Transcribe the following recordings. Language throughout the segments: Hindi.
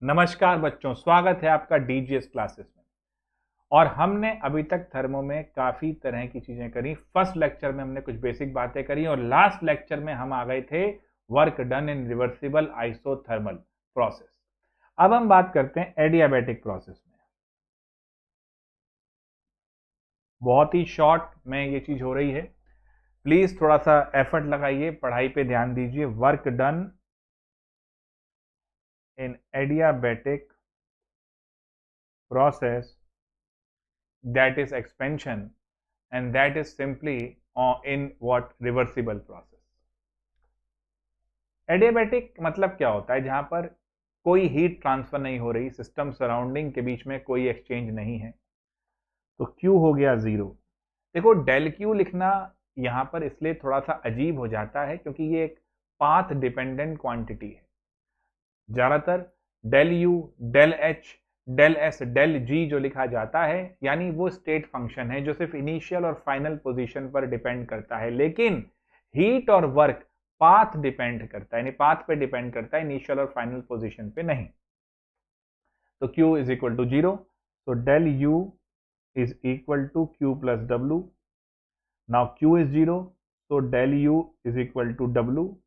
नमस्कार बच्चों, स्वागत है आपका डीजीएस क्लासेस में। और हमने अभी तक थर्मो में काफी तरह की चीजें करी। फर्स्ट लेक्चर में हमने कुछ बेसिक बातें करी और लास्ट लेक्चर में हम आ गए थे work done in reversible isothermal process. अब हम बात करते हैं एडियाबैटिक प्रोसेस में। बहुत ही शॉर्ट में ये चीज हो रही है, प्लीज थोड़ा सा एफर्ट लगाइए, पढ़ाई पे ध्यान दीजिए। Work done in adiabatic process that is expansion and that is simply in what reversible process। Adiabatic मतलब क्या होता है? जहां पर कोई हीट ट्रांसफर नहीं हो रही, सिस्टम सराउंडिंग के बीच में कोई एक्सचेंज नहीं है, तो Q हो गया जीरो। देखो, डेल Q लिखना यहां पर इसलिए थोड़ा सा अजीब हो जाता है क्योंकि ये एक पाथ डिपेंडेंट क्वांटिटी है। ज्यादातर del U, del H, del S, del G जो लिखा जाता है, यानी वो स्टेट फंक्शन है जो सिर्फ इनिशियल और फाइनल पोजीशन पर डिपेंड करता है। लेकिन हीट और वर्क पाथ डिपेंड करता है, यानी पाथ पे डिपेंड करता है, इनिशियल और फाइनल पोजीशन पे नहीं। तो Q is equal to zero, तो del U is equal to Q plus W. Now Q is zero, तो del U is equal to W.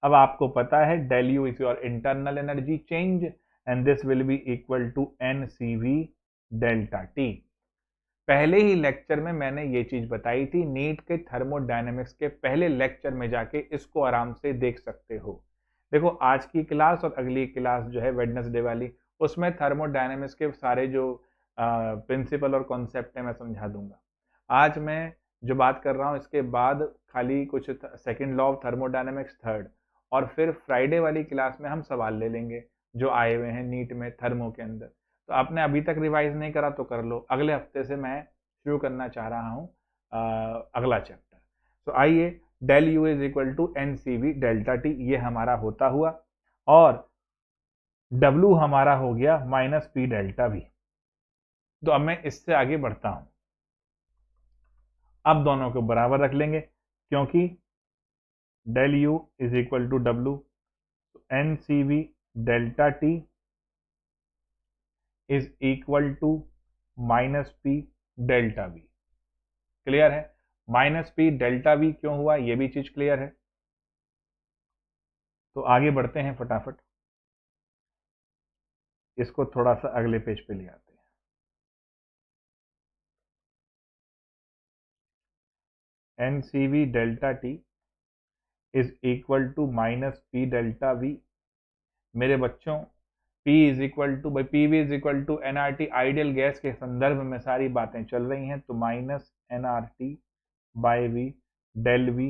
अब आपको पता है del U is your internal energy change and this will be equal to NCV delta T. पहले ही लेक्चर में मैंने ये चीज बताई थी, नीट के थर्मोडायनेमिक्स के पहले लेक्चर में जाके इसको आराम से देख सकते हो। देखो, आज की क्लास और अगली क्लास जो है वेडनेसडे वाली, उसमें थर्मोडायनेमिक्स के सारे जो प्रिंसिपल और कॉन्सेप्ट है मैं समझा दूंगा। आज मैं जो बात कर रहा हूँ इसके बाद खाली कुछ second law of thermodynamics third, और फिर फ्राइडे वाली क्लास में हम सवाल ले लेंगे जो आए हुए हैं नीट में थर्मो के अंदर। तो आपने अभी तक रिवाइज नहीं करा तो कर लो, अगले हफ्ते से मैं शुरू करना चाह रहा हूँ अगला चैप्टर। तो आइए, del U is equal to NCV delta T, ये हमारा होता हुआ, और W हमारा हो गया माइनस पी डेल्टा वी। तो अब मैं इससे आगे बढ़ता हूं। अब दोनों को बराबर रख लेंगे क्योंकि del U is equal to W, NCV delta T is equal to minus P delta V. Clear है? माइनस पी डेल्टा वी क्यों हुआ, ये भी चीज क्लियर है। तो आगे बढ़ते हैं फटाफट, इसको थोड़ा सा अगले पेज पे ले आते हैं। NCV delta T is equal to minus P delta V. मेरे बच्चों, P is equal to by P V is equal to NRT, ideal gas के संदर्भ में सारी बातें चल रही हैं, तो minus NRT by V del V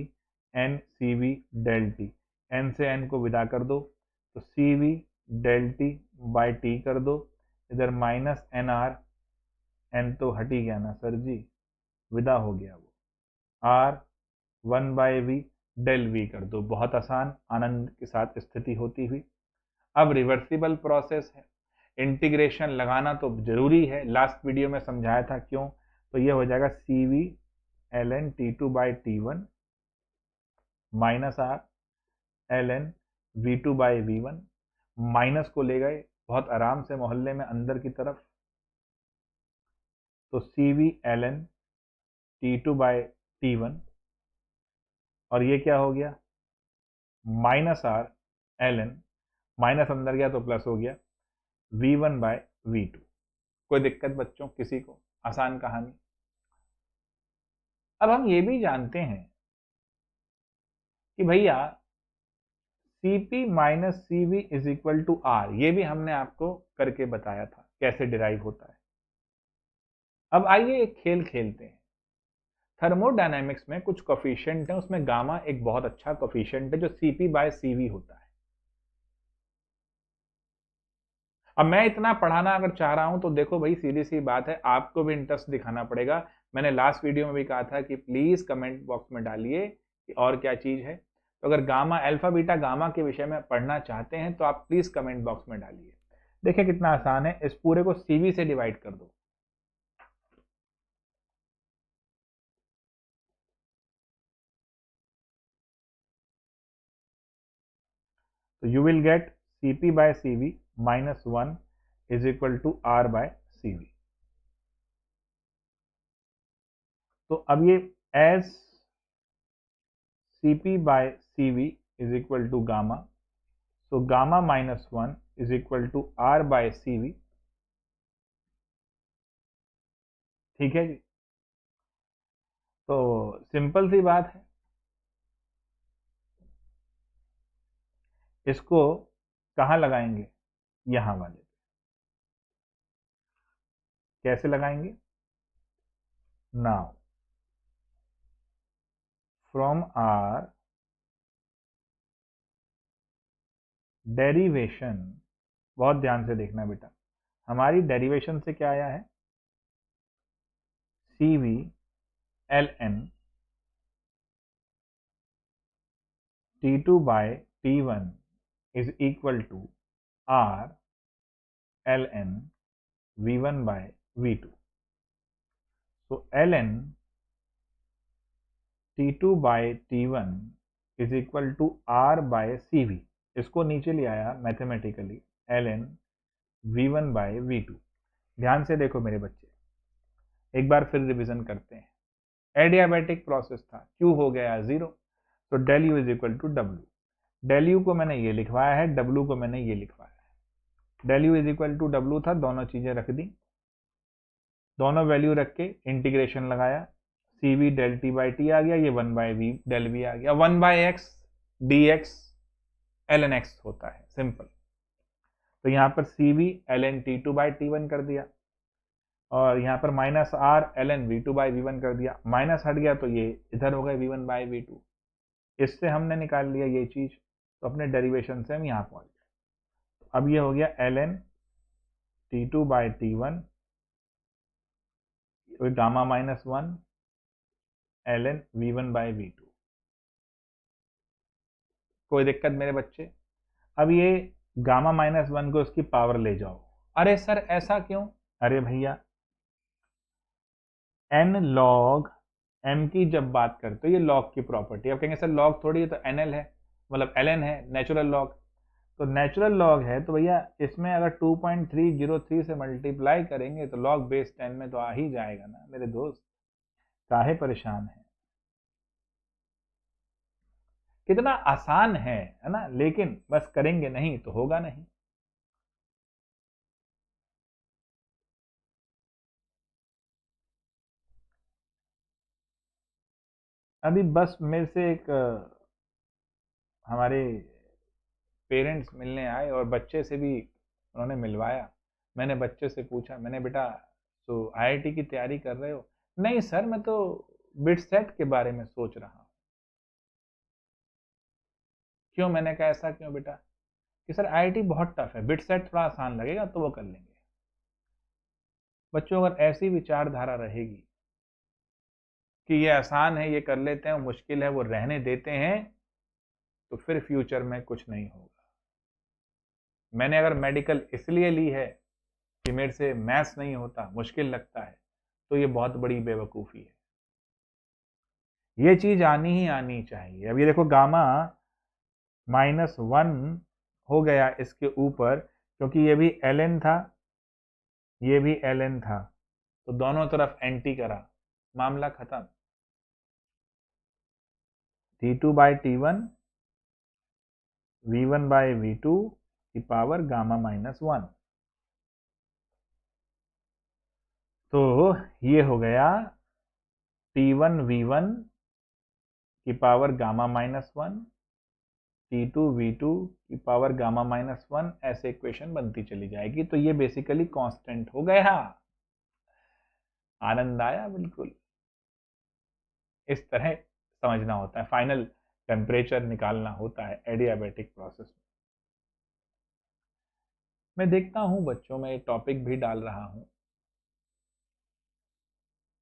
NCV del T. N से N को विदा कर दो, तो CV del T by T कर दो। इधर माइनस NR, N तो हट ही गया ना सर जी, विदा हो गया वो, R 1/V डेल वी कर दो। बहुत आसान, आनंद के साथ स्थिति होती हुई। अब रिवर्सिबल प्रोसेस है, इंटीग्रेशन लगाना तो जरूरी है, लास्ट वीडियो में समझाया था क्यों। तो ये हो जाएगा CV ln T2 by T1 minus R ln V2 by V1। Minus को ले गए बहुत आराम से मोहल्ले में अंदर की तरफ, तो CV ln T2 by T1, और ये क्या हो गया, माइनस R ln, माइनस अंदर गया तो प्लस हो गया, V1 बाय V2। कोई दिक्कत बच्चों किसी को? आसान कहानी। अब हम ये भी जानते हैं कि भैया Cp minus CV is equal to R, ये भी हमने आपको करके बताया था कैसे डिराइव होता है। अब आइए एक खेल खेलते हैं। थर्मोडायनेमिक्स में कुछ कोफिशिएंट है, उसमें गामा एक बहुत अच्छा कोफिशिएंट है जो Cp बाय CV होता है। अब मैं इतना पढ़ाना अगर चाह रहा हूं तो देखो भाई, सीधी सी बात है, आपको भी इंटरेस्ट दिखाना पड़ेगा। मैंने लास्ट वीडियो में भी कहा था कि प्लीज कमेंट बॉक्स में डालिए कि और क्या चीज है। तो अगर गामा, अल्फा बीटा गामा के विषय में पढ़ना चाहते हैं तो आप प्लीज कमेंट बॉक्स में डालिए। देखिए कितना आसान है, इस पूरे को CV से डिवाइड कर दो, तो you will get Cp by CV minus 1 is equal to R by C V. तो अब ये S C P by C V is equal to gamma, so gamma minus 1 is equal to R by C V. ठीक है जी, तो सिंपल सी बात है, इसको कहाँ लगाएंगे, यहां वाले पे। कैसे लगाएंगे, नाउ फ्रॉम आर डेरिवेशन, बहुत ध्यान से देखना बेटा, हमारी डेरिवेशन से क्या आया है, C V L N T two by T one is equal to R L N V one by V two. So L N T two by T one is equal to R by C V. इसको नीचे ले आया mathematically, L N V one by V two. ध्यान से देखो मेरे बच्चे, एक बार फिर रिवीजन करते हैं। एडियाबैटिक प्रोसेस था, Q हो गया 0, तो del U is equal to W. Del U को मैंने ये लिखवाया है, डब्ल्यू को मैंने ये लिखवाया है। Del U is equal to W था, दोनों चीजें रख दी, दोनों वैल्यू रख के इंटीग्रेशन लगाया, C V del T by T आ गया, ये 1 बाय वी डेल वी आ गया, 1 by X D X L N X होता है, सिंपल। तो यहाँ पर C V L N T two by T one कर दिया, और यहाँ पर minus R L N V two by V one कर दिया, माइनस हट गया तो ये इधर हो गए V one by V two. इससे हमने निकाल लिया ये चीज, तो अपने डेरिवेशन से हम यहाँ पहुंच गए। अब ये हो गया L N T two by T one gamma minus 1 L N V one by V two. कोई दिक्कत मेरे बच्चे? अब ये गामा माइनस 1 को इसकी पावर ले जाओ। अरे सर ऐसा क्यों? अरे भैया एन लॉग एम की जब बात करते हो, ये लॉग की प्रॉपर्टी। अब कहेंगे सर लॉग थोड़ी है, तो एन एल है, मतलब एल एन है, नेचुरल लॉग। तो नेचुरल लॉग है तो भैया इसमें अगर 2.303 से मल्टीप्लाई करेंगे तो लॉग बेस 10 में तो आ ही जाएगा ना मेरे दोस्त, काहे परेशान है। कितना आसान है ना, लेकिन बस करेंगे नहीं तो होगा नहीं। अभी बस मेरे से एक हमारे पेरेंट्स मिलने आए और बच्चे से भी उन्होंने मिलवाया। मैंने बच्चे से पूछा, मैंने बेटा तो आईआईटी की तैयारी कर रहे हो? नहीं सर मैं तो बिटसेट के बारे में सोच रहा हूँ। क्यों? मैंने कहा ऐसा क्यों बेटा? कि सर आईआईटी बहुत टफ है, बिटसेट थोड़ा आसान लगेगा तो वो कर लेंगे। बच्चों अगर ऐसी विचारधारा रहेगी कि ये आसान है ये कर लेते हैं, मुश्किल है वो रहने देते हैं, तो फिर फ्यूचर में कुछ नहीं होगा। मैंने अगर मेडिकल इसलिए ली है कि मेरे से मैथ्स नहीं होता, मुश्किल लगता है, तो ये बहुत बड़ी बेवकूफ़ी है। ये चीज आनी ही आनी चाहिए। अब ये देखो गामा माइनस 1 हो गया इसके ऊपर, क्योंकि ये भी एल एन था, ये भी एल एन था, तो दोनों तरफ एंटी करा, मामला खत्म। T two by T one V one by V two की पावर गामा माइनस 1। तो ये हो गया टी वन वी वन की power gamma minus 1, T two V two की पावर गामा माइनस 1, ऐसे इक्वेशन बनती चली जाएगी। तो ये बेसिकली कांस्टेंट हो गया। आनंद आया? बिल्कुल इस तरह समझना होता है, फाइनल टेम्परेचर निकालना होता है एडियाबैटिक प्रोसेस में। मैं देखता हूं बच्चों में टॉपिक भी डाल रहा हूं,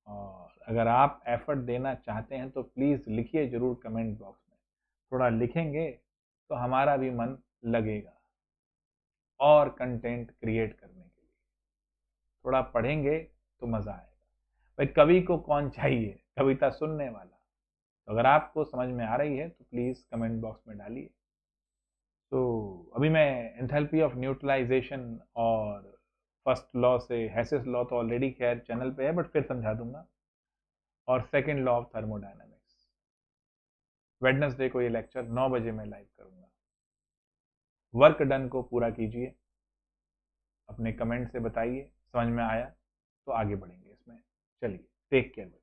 और अगर आप एफर्ट देना चाहते हैं तो प्लीज़ लिखिए ज़रूर कमेंट बॉक्स में। थोड़ा लिखेंगे तो हमारा भी मन लगेगा और कंटेंट क्रिएट करने के लिए। थोड़ा पढ़ेंगे तो मज़ा आएगा। भाई कवि को कौन चाहिए, कविता सुनने वाला। तो अगर आपको समझ में आ रही है तो प्लीज़ कमेंट बॉक्स में डालिए। तो अभी मैं एंथैल्पी ऑफ न्यूट्रलाइजेशन और फर्स्ट लॉ से हेसिस लॉ तो ऑलरेडी खैर चैनल पे है, बट फिर समझा दूंगा, और second law of thermodynamics. Wednesday को ये लेक्चर 9 बजे मैं लाइव करूंगा। वर्क डन को पूरा कीजिए, अपने कमेंट से बताइए समझ में आया तो आगे बढ़ेंगे इसमें। चलिए, टेक केयर।